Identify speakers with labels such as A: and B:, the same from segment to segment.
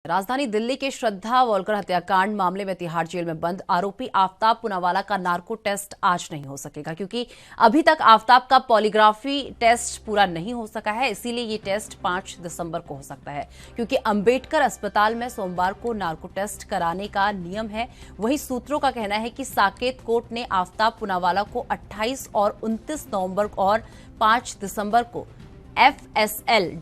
A: राजधानी दिल्ली के श्रद्धा वॉल्कर हत्याकांड मामले में तिहाड़ जेल में बंद आरोपी आफताब पूनावाला का नार्को टेस्ट आज नहीं हो सकेगा क्योंकि अभी तक आफताब का पॉलीग्राफी टेस्ट पूरा नहीं हो सका है। इसीलिए ये टेस्ट 5 दिसंबर को हो सकता है क्योंकि अंबेडकर अस्पताल में सोमवार को नार्को टेस्ट कराने का नियम है। वहीं सूत्रों का कहना है कि साकेत कोर्ट ने आफताब पूनावाला को 28 और 29 नवंबर और 5 दिसंबर को FSL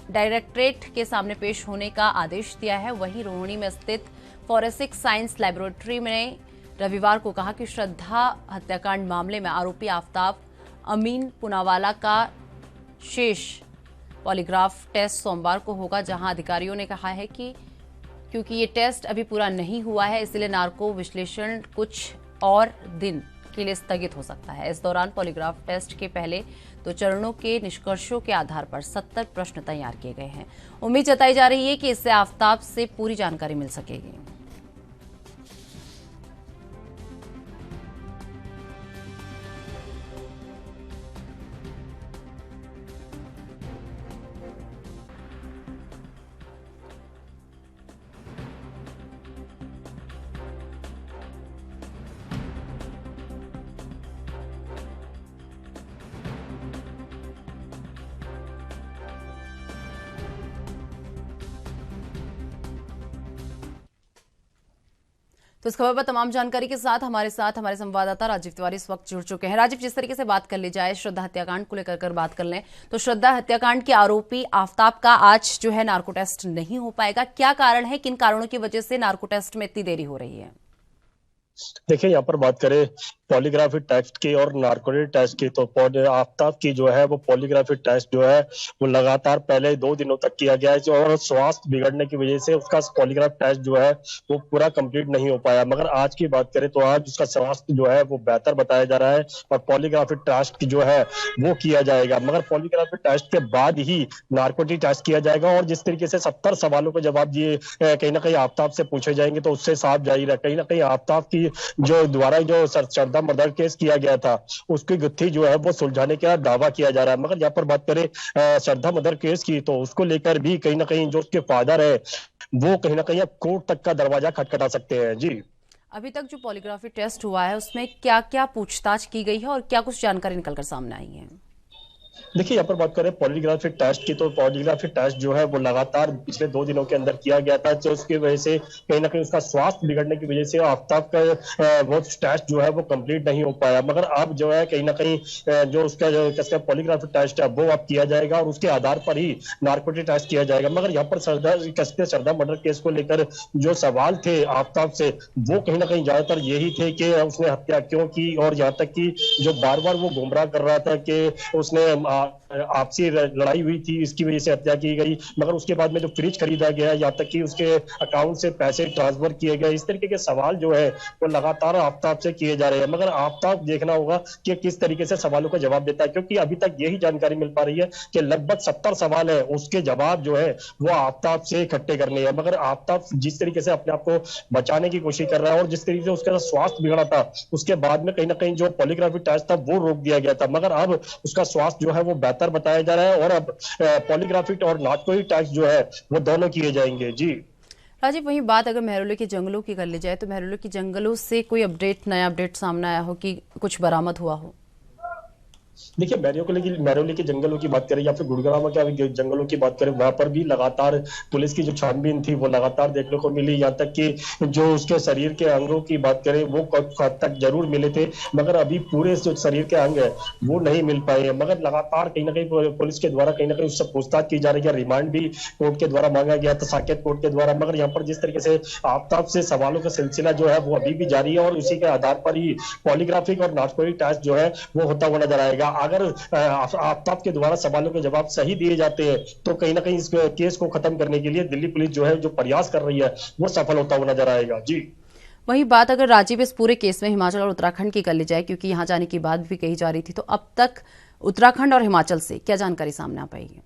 A: डायरेक्टरेट के सामने पेश होने का आदेश दिया है। वहीं रोहिणी में स्थित फॉरेंसिक साइंस लैबोरेटरी में रविवार को कहा कि श्रद्धा हत्याकांड मामले में आरोपी आफताब अमीन पूनावाला का शेष पॉलीग्राफ टेस्ट सोमवार को होगा, जहां अधिकारियों ने कहा है कि क्योंकि ये टेस्ट अभी पूरा नहीं हुआ है इसलिए नार्को विश्लेषण कुछ और दिन के लिए स्थगित हो सकता है। इस दौरान पॉलीग्राफ टेस्ट के पहले 2 चरणों के निष्कर्षों के आधार पर 70 प्रश्न तैयार किए गए हैं। उम्मीद जताई जा रही है कि इससे आफताब से पूरी जानकारी मिल सकेगी। तो इस खबर पर तमाम जानकारी के साथ हमारे संवाददाता राजीव तिवारी इस वक्त जुड़ चुके हैं। राजीव, जिस तरीके से बात कर ली जाए श्रद्धा हत्याकांड को लेकर बात कर लें तो श्रद्धा हत्याकांड के आरोपी आफताब का आज जो है नार्को टेस्ट नहीं हो पाएगा। क्या कारण है, किन कारणों की वजह से नार्को टेस्ट में इतनी देरी हो रही है?
B: देखिए, यहाँ पर बात करें पॉलीग्राफी टेस्ट की और नार्कोटिक टेस्ट की, तो आफताब की जो है वो पॉलीग्राफी टेस्ट जो है वो लगातार पहले 2 दिनों तक किया गया है और स्वास्थ्य बिगड़ने की वजह से उसका पॉलीग्राफ टेस्ट जो है वो पूरा कंप्लीट नहीं हो पाया। मगर आज की बात करें तो आज उसका स्वास्थ्य जो है वो बेहतर बताया जा रहा है और पॉलीग्राफी टेस्ट जो है वो किया जाएगा। मगर पॉलीग्राफी टेस्ट के बाद ही नार्कोटिक टेस्ट किया जाएगा और जिस तरीके से 70 सवालों के जवाब ये कहीं ना कहीं आफताब से पूछे जाएंगे तो उससे साफ जाहिर है कहीं ना कहीं आफताब की जो द्वारा जो श्रद्धा मर्डर केस किया गया था उसकी गुत्थी जो है वो सुलझाने का दावा किया जा रहा है। मगर यहाँ पर बात करें श्रद्धा मर्डर केस की तो उसको लेकर भी कहीं ना कहीं जो उसके फादर है वो कहीं ना कहीं अब कोर्ट तक का दरवाजा खटखटा सकते हैं। जी,
A: अभी तक जो पॉलीग्राफी टेस्ट हुआ है उसमें क्या क्या पूछताछ की गई है और क्या कुछ जानकारी निकलकर सामने आई है?
B: देखिए, यहाँ पर बात करें पॉलीग्राफी टेस्ट की तो पॉलीग्राफी टेस्ट जो है वो लगातार पिछले 2 दिनों के अंदर किया गया था, तो उसकी वजह से कहीं ना कहीं उसका स्वास्थ्य बिगड़ने की वजह से आफताब का वो टेस्ट जो है वो कंप्लीट नहीं हो पाया। मगर अब जो है कहीं ना कहीं जो उसका पॉलीग्राफी टेस्ट है वो अब किया जाएगा और उसके आधार पर ही नार्कोटिक टेस्ट किया जाएगा। मगर यहाँ पर श्रद्धा मर्डर केस को लेकर जो सवाल थे आफताब से वो कहीं ना कहीं ज्यादातर यही थे कि उसने हत्या क्यों की और यहाँ तक कि जो बार बार वो गुमराह कर रहा था कि उसने आपसी लड़ाई हुई थी इसकी वजह से हत्या की गई। मगर उसके बाद में जो फ्रिज खरीदा गया यहाँ तक कि उसके अकाउंट से पैसे ट्रांसफर किए गए, इस तरीके के सवाल जो है वो लगातार आफताब से किए जा रहे हैं। मगर आफताब देखना होगा कि किस तरीके से सवालों का जवाब देता है, क्योंकि अभी तक यही जानकारी मिल पा रही है कि लगभग 70 सवाल है उसके जवाब जो है वो आफताब से इकट्ठे करने हैं। मगर आफताब जिस तरीके से अपने आप को बचाने की कोशिश कर रहा है और जिस तरीके से उसका स्वास्थ्य बिगड़ा था उसके बाद में कहीं ना कहीं जो पॉलीग्राफी टेस्ट था वो रोक दिया गया था। मगर अब उसका स्वास्थ्य जो है वो बेहतर बताया जा रहा है और अब पॉलीग्राफी और नार्कोटिक टेस्ट जो है वो दोनों किए जाएंगे। जी
A: राजीव, वहीं बात अगर मेहरौली के जंगलों की कर ली जाए तो मेहरौली के जंगलों से कोई नया अपडेट सामने आया हो कि कुछ बरामद हुआ हो?
B: देखिए, मैरोली के जंगलों की बात करें या फिर गुड़गांव के जंगलों की बात करें, वहां पर भी लगातार पुलिस की जो छानबीन थी वो लगातार देखने को मिली। यहाँ तक कि जो उसके शरीर के अंगों की बात करें वो हद तक जरूर मिले थे, मगर अभी पूरे जो शरीर के अंग है वो नहीं मिल पाए हैं। मगर लगातार कहीं ना कहीं पुलिस के द्वारा कहीं ना कहीं उससे पूछताछ की जा रही है। रिमांड भी कोर्ट के द्वारा मांगा गया था, साकेत कोर्ट के द्वारा। मगर यहाँ पर जिस तरीके से आफताब से सवालों का सिलसिला जो है वो अभी भी जारी है और उसी के आधार पर ही पॉलीग्राफिक और नार्कोटिक टेस्ट जो है वो होता हुआ नजर आएगा। अगर आफताब के द्वारा सवालों के जवाब सही दिए जाते हैं तो कहीं ना कहीं इस केस को खत्म करने के लिए दिल्ली पुलिस जो है जो प्रयास कर रही है वो सफल होता हुआ नजर आएगा। जी,
A: वही बात अगर राजीव इस पूरे केस में हिमाचल और उत्तराखंड की कर ली जाए, क्योंकि यहां जाने की बात भी कही जा रही थी, तो अब तक उत्तराखंड और हिमाचल से क्या जानकारी सामने आ पाएगी?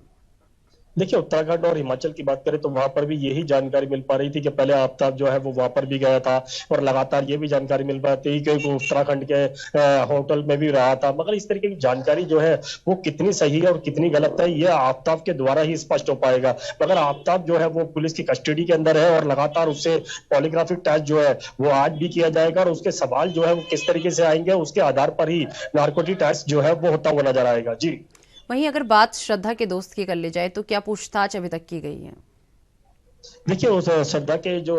B: देखिए, उत्तराखंड और हिमाचल की बात करें तो वहां पर भी यही जानकारी मिल पा रही थी कि पहले आफ्ताब जो है वो वहां पर भी गया था, और लगातार ये भी जानकारी मिल पाती थी कि वो उत्तराखंड के होटल में भी रहा था। मगर इस तरीके की जानकारी जो है वो कितनी सही है और कितनी गलत है, ये आफ्ताब के द्वारा ही स्पष्ट हो पाएगा। मगर आफ्ताब जो है वो पुलिस की कस्टडी के अंदर है, और लगातार उससे पॉलीग्राफिक टेस्ट जो है वो आज भी किया जाएगा, और उसके सवाल जो है वो किस तरीके से आएंगे उसके आधार पर ही नार्कोटिक टेस्ट जो है वो होता हुआ नजर आएगा। जी।
A: वहीं अगर बात श्रद्धा के दोस्त की कर ली जाए तो क्या पूछताछ अभी तक की गई है?
B: देखिए, उस श्रद्धा के जो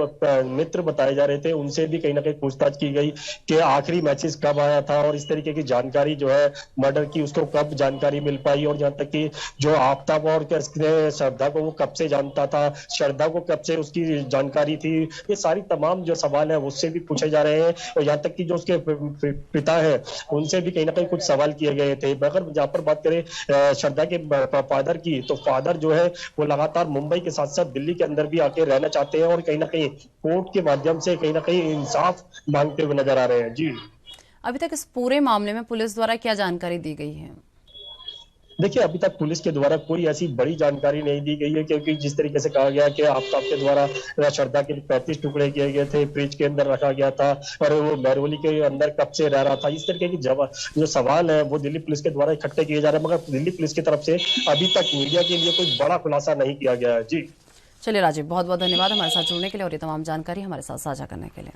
B: मित्र बताए जा रहे थे उनसे भी कहीं ना कहीं पूछताछ की गई कि आखिरी मैसेज कब आया था, और इस तरीके की जानकारी जो है मर्डर की उसको कब जानकारी मिल पाई, और यहाँ तक कि जो आफ्ताब और श्रद्धा को वो कब से जानता था, श्रद्धा को कब से उसकी जानकारी थी। ये सारी तमाम जो सवाल है उससे भी पूछे जा रहे हैं, और यहाँ तक कि जो उसके पिता है उनसे भी कहीं ना कहीं कुछ सवाल किए गए थे। मगर जहाँ पर बात करें श्रद्धा के फादर की, तो फादर जो है वो लगातार मुंबई के साथ साथ दिल्ली के अंदर भी आके रहना चाहते हैं, और कहीं ना कहीं कोर्ट के माध्यम से कहीं ना कहीं इंसाफ मांगते हुए नजर आ रहे हैं। जी।
A: अभी तक इस पूरे मामले में पुलिस द्वारा क्या जानकारी दी गई है?
B: देखिए, अभी तक पुलिस के द्वारा कोई ऐसी बड़ी जानकारी नहीं दी गई है, क्योंकि जिस तरीके से कहा गया कि आफ्ताब के द्वारा श्रद्धा के 35 टुकड़े किए गए थे, फ्रिज के अंदर रखा गया था, और वो महरौली के अंदर कब से रह रहा था, इस तरीके की जो सवाल है वो दिल्ली पुलिस के द्वारा इकट्ठे किए जा रहे हैं। मगर दिल्ली पुलिस की तरफ से अभी तक मीडिया के लिए कोई बड़ा खुलासा नहीं किया गया है। जी।
A: चलिए राजीव, बहुत बहुत धन्यवाद हमारे साथ जुड़ने के लिए और ये तमाम जानकारी हमारे साथ साझा करने के लिए।